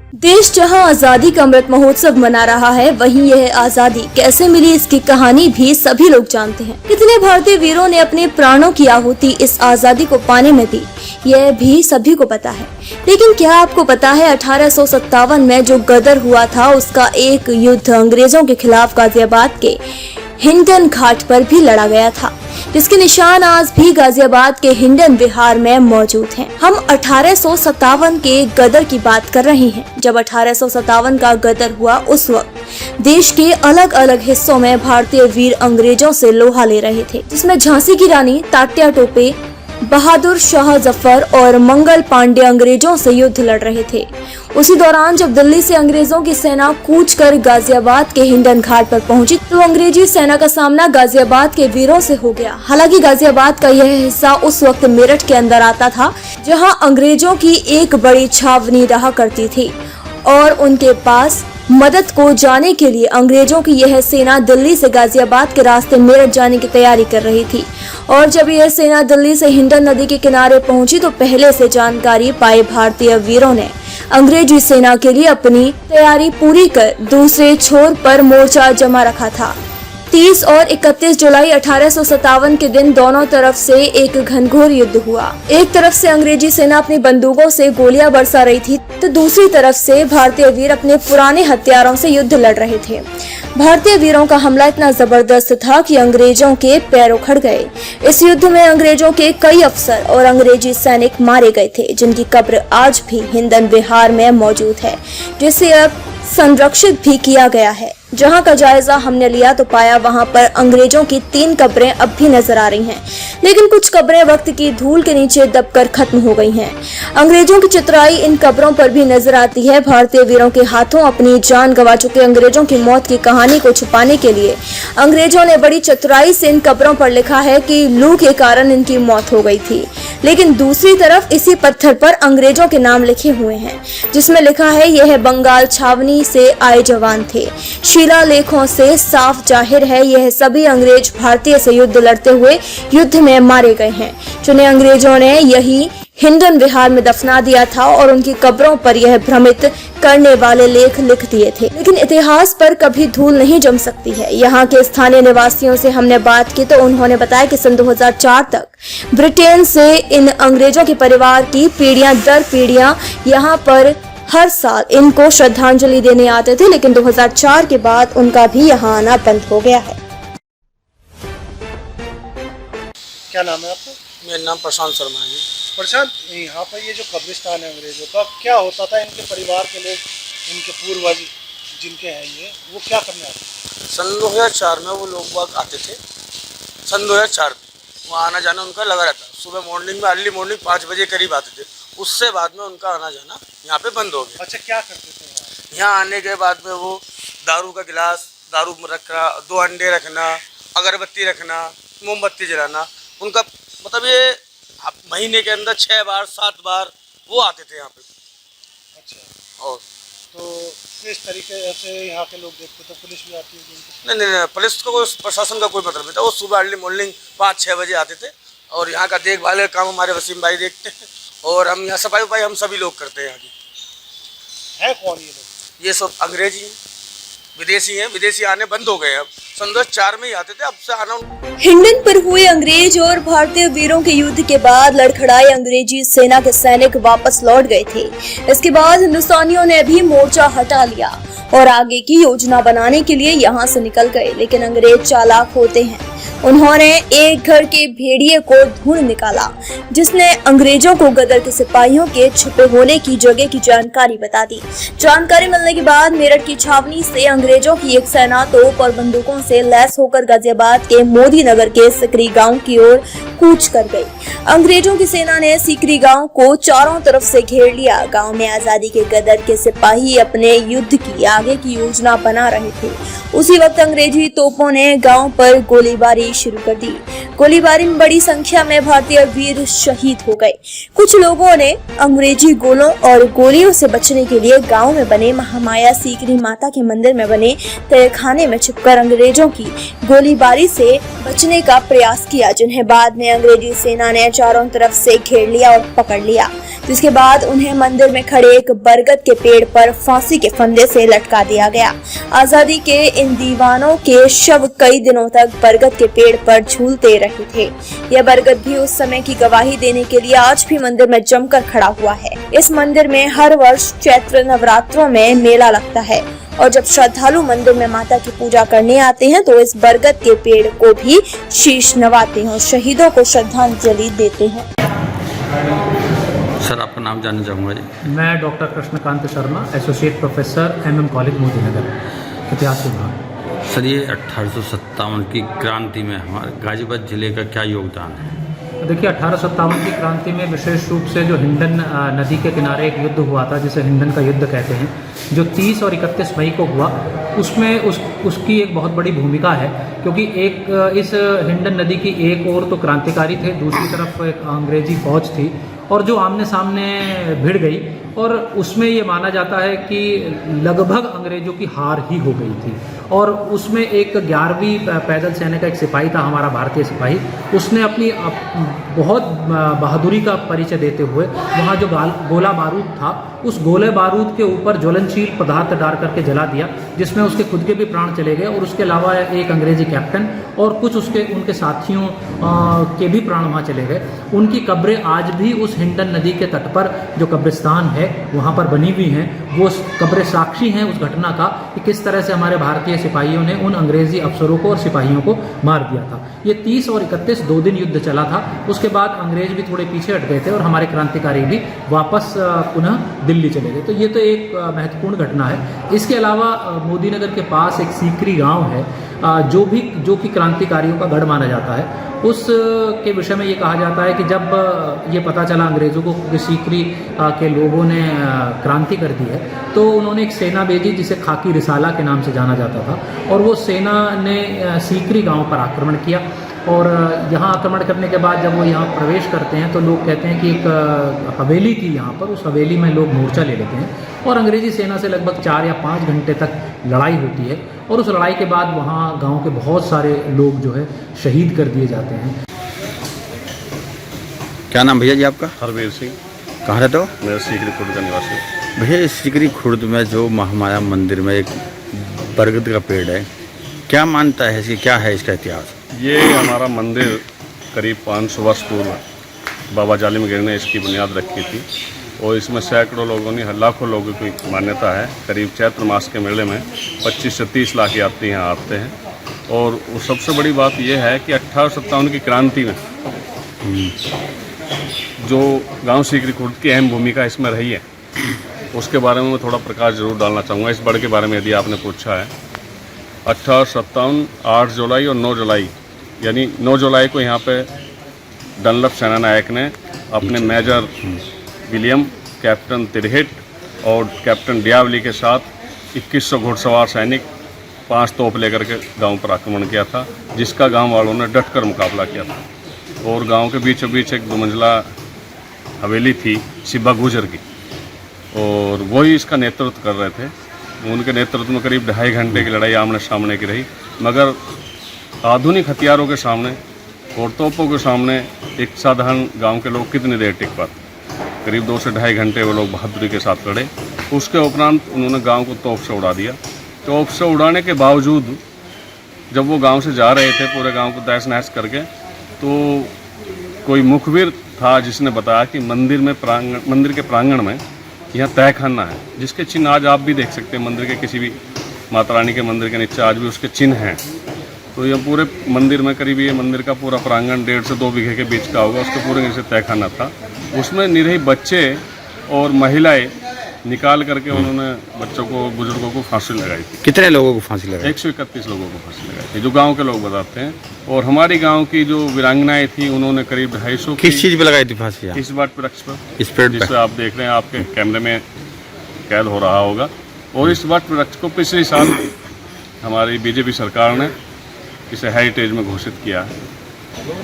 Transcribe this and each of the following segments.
देश जहां आजादी का अमृत महोत्सव मना रहा है, वहीं यह आजादी कैसे मिली इसकी कहानी भी सभी लोग जानते हैं। कितने भारतीय वीरों ने अपने प्राणों की आहुति इस आजादी को पाने में दी, यह भी सभी को पता है। लेकिन क्या आपको पता है 1857 में जो गदर हुआ था, उसका एक युद्ध अंग्रेजों के खिलाफ गाजियाबाद के हिंडन घाट पर भी लड़ा गया था, जिसके निशान आज भी गाजियाबाद के हिंडन विहार में मौजूद हैं। हम 1857 के गदर की बात कर रहे हैं। जब 1857 का गदर हुआ, उस वक्त देश के अलग अलग हिस्सों में भारतीय वीर अंग्रेजों से लोहा ले रहे थे, जिसमें झांसी की रानी, तात्या टोपे, बहादुर शाह जफर और मंगल पांडे अंग्रेजों से युद्ध लड़ रहे थे। उसी दौरान जब दिल्ली से अंग्रेजों की सेना कूच कर गाजियाबाद के हिंडन घाट पर पहुंची, तो अंग्रेजी सेना का सामना गाजियाबाद के वीरों से हो गया। हालांकि गाजियाबाद का यह हिस्सा उस वक्त मेरठ के अंदर आता था, जहां अंग्रेजों की एक बड़ी छावनी रहा करती थी और उनके पास मदद को जाने के लिए अंग्रेजों की यह सेना दिल्ली से गाजियाबाद के रास्ते मेरठ जाने की तैयारी कर रही थी। और जब यह सेना दिल्ली से हिंडन नदी के किनारे पहुंची, तो पहले से जानकारी पाए भारतीय वीरों ने अंग्रेजी सेना के लिए अपनी तैयारी पूरी कर दूसरे छोर पर मोर्चा जमा रखा था। 30 और 31 जुलाई 1857 के दिन दोनों तरफ से एक घनघोर युद्ध हुआ। एक तरफ से अंग्रेजी सेना अपनी बंदूकों से गोलियां बरसा रही थी, तो दूसरी तरफ से भारतीय वीर अपने पुराने हथियारों से युद्ध लड़ रहे थे। भारतीय वीरों का हमला इतना जबरदस्त था कि अंग्रेजों के पैर उखड़ गए। इस युद्ध में अंग्रेजों के कई अफसर और अंग्रेजी सैनिक मारे गए थे, जिनकी कब्र आज भी हिंडन विहार में मौजूद है, जिसे अब संरक्षित भी किया गया है। जहां का जायजा हमने लिया तो पाया वहां पर अंग्रेजों की 3 कब्रें अब भी नजर आ रही हैं, लेकिन कुछ कब्रें वक्त की धूल के नीचे दबकर खत्म हो गई हैं। अंग्रेजों की चित्राई इन कब्रों पर भी नजर आती है। भारतीय वीरों के हाथों अपनी जान गंवा चुके अंग्रेजों की मौत की कहानी को छुपाने के लिए अंग्रेजों ने बड़ी चतुराई से इन कब्रों पर लिखा है कि लू के कारण इनकी मौत हो गई थी। लेकिन दूसरी तरफ इसी पत्थर पर अंग्रेजों के नाम लिखे हुए हैं, जिसमें लिखा है यह बंगाल छावनी से आए जवान थे। शिलालेखों से साफ जाहिर है यह सभी अंग्रेज भारतीय से युद्ध लड़ते हुए युद्ध में मारे गए हैं, जिन्हें अंग्रेजों ने यही हिंडन विहार में दफना दिया था और उनकी कब्रों पर यह भ्रमित करने वाले लेख लिख दिए थे। लेकिन इतिहास पर कभी धूल नहीं जम सकती है। यहाँ के स्थानीय निवासियों से हमने बात की तो उन्होंने बताया कि सन 2004 तक ब्रिटेन से इन अंग्रेजों के परिवार की पीढ़ियां दर पीढ़ियां यहाँ पर हर साल इनको श्रद्धांजलि देने आते थे, लेकिन 2004 के बाद उनका भी यहाँ आना बंद हो गया है। क्या नाम है आपका? मेरा नाम प्रशांत शर्मा है। प्रशांत, यहाँ पर ये जो कब्रिस्तान है अंग्रेजों का, क्या होता था? इनके परिवार के लोग, इनके पूर्वज जिनके हैं ये, वो क्या करने आते थे? सन 2004 में वो लोग बाग आते थे। सन 2004 में वहाँ आना जाना उनका लगा रहता। सुबह मॉर्निंग में अर्ली मॉर्निंग 5 बजे करीब आते थे। उससे बाद में उनका आना जाना यहाँ पे बंद हो गया। अच्छा, क्या करते थे यहाँ आने के बाद में? वो दारू का गिलास, दारू रखना, 2 अंडे रखना, अगरबत्ती रखना, मोमबत्ती जलाना। उनका मतलब ये महीने के अंदर 6 बार 7 बार वो आते थे यहाँ पे। अच्छा, और तो किस तरीके से यहाँ के लोग देखते? तो पुलिस भी आती है? नहीं, पुलिस को प्रशासन का कोई मतलब नहीं था। वो सुबह अर्ली मॉर्निंग 5-6 बजे आते थे और यहाँ का देखभाल का काम हमारे वसीम भाई देखते हैं और हम यहाँ सफाई वफाई हम सभी लोग करते हैं। यहाँ की है कौन ये लोग? ये सब अंग्रेजी हैं, विदेशी हैं। विदेशी आने बंद हो गए। अब सन 2004 में ही आते थे, अब से आना। हिंडन पर हुए अंग्रेज और भारतीय वीरों के युद्ध के बाद लड़खड़ाए अंग्रेजी सेना के सैनिक वापस लौट गए थे। इसके बाद हिंदुस्तानियों ने भी मोर्चा हटा लिया और आगे की योजना बनाने के लिए यहाँ से निकल गए। लेकिन अंग्रेज चालाक होते हैं। उन्होंने एक घर के भेड़िए को ढूंढ निकाला, जिसने अंग्रेजों को गदर के सिपाहियों के छुपे होने की जगह की जानकारी बता दी। जानकारी मिलने के बाद मेरठ की छावनी से अंग्रेजों की एक सेना तोप और बंदूकों से लैस होकर गाजियाबाद के मोदी नगर के सिकरी गांव की ओर कूच कर गई। अंग्रेजों की सेना ने सिकरी गांव को चारों तरफ से घेर लिया। गांव में आजादी के गदर के सिपाही अपने युद्ध की आगे की योजना बना रहे थे। उसी वक्त अंग्रेजी तोपों ने गांव पर गोलीबारी शुरू कर दी। गोलीबारी में बड़ी संख्या में भारतीय वीर शहीद हो गए। कुछ लोगों ने अंग्रेजी गोलों और गोलियों से बचने के लिए गांव में बने महामाया सीकरी माता के मंदिर में बने तहखाने में छुपकर अंग्रेजों की गोलीबारी से बचने का प्रयास किया, जिन्हें बाद में अंग्रेजी सेना ने चारों तरफ से घेर लिया और पकड़ लिया। जिसके बाद उन्हें मंदिर में खड़े एक बरगद के पेड़ पर फांसी के फंदे से लटका दिया गया। आजादी के इन दीवानों के शव कई दिनों तक बरगद के पेड़ पर झूलते रहे थे। यह बरगद भी उस समय की गवाही देने के लिए आज भी मंदिर में जमकर खड़ा हुआ है। इस मंदिर में हर वर्ष चैत्र नवरात्रों में मेला लगता है और जब श्रद्धालु मंदिर में माता की पूजा करने आते हैं तो इस बरगद के पेड़ को भी शीश नवाते हैं और शहीदों को श्रद्धांजलि देते हैं। सर, आपका नाम जानना चाहूँगा जी। मैं doctor Krishnakant Sharma, associate professor MM college Modi Nagar, इतिहास विभाग। सर, ये 1857 की क्रांति में हमारे गाजीपुर जिले का क्या योगदान है? देखिए, 1857 की क्रांति में विशेष रूप से जो हिंडन नदी के किनारे एक युद्ध हुआ था, जिसे हिंडन का युद्ध कहते हैं, जो 30 और 31 मई को हुआ, उसमें उसकी एक बहुत बड़ी भूमिका है। क्योंकि इस हिंडन नदी की एक ओर तो क्रांतिकारी थे, दूसरी तरफ एक अंग्रेजी फौज थी और जो आमने सामने भिड़ गई और उसमें ये माना जाता है कि लगभग अंग्रेजों की हार ही हो गई थी। और उसमें एक 11वीं पैदल सेना का एक सिपाही था, हमारा भारतीय सिपाही, उसने अपनी बहुत बहादुरी का परिचय देते हुए वहाँ जो गोला बारूद था, उस गोले बारूद के ऊपर ज्वलनशील पदार्थ डाल करके जला दिया, जिसमें उसके खुद के भी प्राण चले गए और उसके अलावा एक अंग्रेजी कैप्टन और कुछ उनके साथियों के भी प्राण वहाँ चले गए। उनकी कब्रें आज भी उस हिंडन नदी के तट पर जो कब्रिस्तान है वहाँ पर बनी हुई हैं। वो कब्रें साक्षी हैं उस घटना का कि किस तरह से हमारे भारतीय सिपाहियों ने उन अंग्रेजी अफसरों को और सिपाहियों को मार दिया था। ये 30 और 31 2 दिन युद्ध चला था। उसके बाद अंग्रेज भी थोड़े पीछे हट गए थे और हमारे क्रांतिकारी भी वापस पुनः दिल्ली चले गए। तो ये तो एक महत्वपूर्ण घटना है। इसके अलावा मोदी नगर के पास एक सीकरी गांव है जो कि क्रांतिकारियों का गढ़ माना जाता है। उस के विषय में ये कहा जाता है कि जब ये पता चला अंग्रेज़ों को कि सीकरी के लोगों ने क्रांति कर दी है, तो उन्होंने एक सेना भेजी जिसे खाकी रिसाला के नाम से जाना जाता था, और वो सेना ने सीकरी गांव पर आक्रमण किया। और यहाँ आक्रमण करने के बाद जब वो यहाँ प्रवेश करते हैं तो लोग कहते हैं कि एक हवेली थी यहाँ पर, उस हवेली में लोग मोर्चा ले लेते हैं और अंग्रेज़ी सेना से लगभग 4 या 5 घंटे तक लड़ाई होती है। और उस लड़ाई के बाद वहाँ गांव के बहुत सारे लोग जो है शहीद कर दिए जाते हैं। क्या नाम भैया जी आपका? हरवीर सिंह। कहाँ रहते हो? मैं सीकरी खुर्द का निवासी। भैया, इस सीकरी खुर्द में जो महामाया मंदिर में एक बरगद का पेड़ है, क्या मानता है इसकी, क्या है इसका इतिहास? ये हमारा मंदिर करीब 500 वर्ष पूर्व बाबा जालिमगीर ने इसकी बुनियाद रखी थी और इसमें सैकड़ों लोगों ने, लाखों लोगों की मान्यता है। करीब चैत्र मास के मेले में 25 से 30 लाख यात्री यहाँ आते हैं। और सबसे बड़ी बात यह है कि 1857 की क्रांति में जो गांव सीकरी खुर्द की अहम भूमिका इसमें रही है, उसके बारे में मैं थोड़ा प्रकाश जरूर डालना चाहूँगा। इस बड़ के बारे में यदि आपने पूछा है, 1857 8 जुलाई और 9 जुलाई, यानी 9 जुलाई को यहाँ पे डनलप सेना नायक ने अपने मेजर विलियम, कैप्टन तिरहिट और कैप्टन डियावली के साथ 2100 घुड़सवार सैनिक 5 तोप लेकर के गांव पर आक्रमण किया था, जिसका गांव वालों ने डटकर मुकाबला किया था। और गांव के बीचों बीच एक 2 मंजिला हवेली थी सिब्बा गुजर की, और वही इसका नेतृत्व कर रहे थे। उनके नेतृत्व में करीब 2.5 घंटे की लड़ाई आमने सामने की रही, मगर आधुनिक हथियारों के सामने और तोपों के सामने एक साधारण गांव के लोग कितनी देर टिक पाते। करीब 2 से 2.5 घंटे वो लोग बहादुरी के साथ लड़े। उसके उपरांत उन्होंने गांव को तोप से उड़ा दिया। तोप से उड़ाने के बावजूद जब वो गांव से जा रहे थे पूरे गांव को तहस नहस करके, तो कोई मुखबिर था जिसने बताया कि मंदिर के प्रांगण में यहाँ तहखाना है, जिसके चिन्ह आज आप भी देख सकते हैं। मंदिर के किसी भी माता रानी के मंदिर के नीचे आज भी उसके चिन्ह हैं। तो ये पूरे मंदिर में करीब ये मंदिर का पूरा प्रांगण 1.5 से 2 बीघे के बीच का होगा, उसके पूरे नीचे तहखाना था। उसमें निरही बच्चे और महिलाएं निकाल करके उन्होंने बच्चों को, बुजुर्गों को फांसी लगाई थी। कितने लोगों को फांसी लगाई? 131 लोगों को फांसी लगाई थी, जो गांव के लोग बताते हैं। और हमारी गांव की जो वीरांगनाएं थी, उन्होंने करीब 250 किस चीज़ पे लगाई थी फांसी? इस वट वृक्ष पर, इस पेड़ पे, जिसे आप देख रहे हैं, आपके कैमरे में कैद हो रहा होगा। और इस वट वृक्ष को पिछले साल हमारी बीजेपी सरकार ने इसे हेरिटेज में घोषित किया है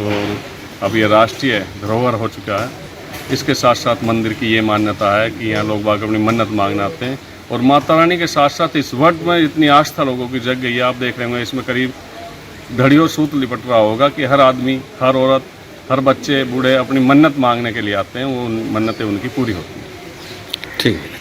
और अब ये राष्ट्रीय धरोहर हो चुका है। इसके साथ साथ मंदिर की ये मान्यता है कि यहाँ लोग बाग अपनी मन्नत मांगने आते हैं। और माता रानी के साथ साथ इस वट में इतनी आस्था लोगों की जग गई है। आप देख रहे होंगे इसमें करीब धड़ियों सूत लिपट रहा होगा कि हर आदमी, हर औरत हर बच्चे बूढ़े अपनी मन्नत मांगने के लिए आते हैं, वो मन्नतें उनकी पूरी होती हैं। ठीक है।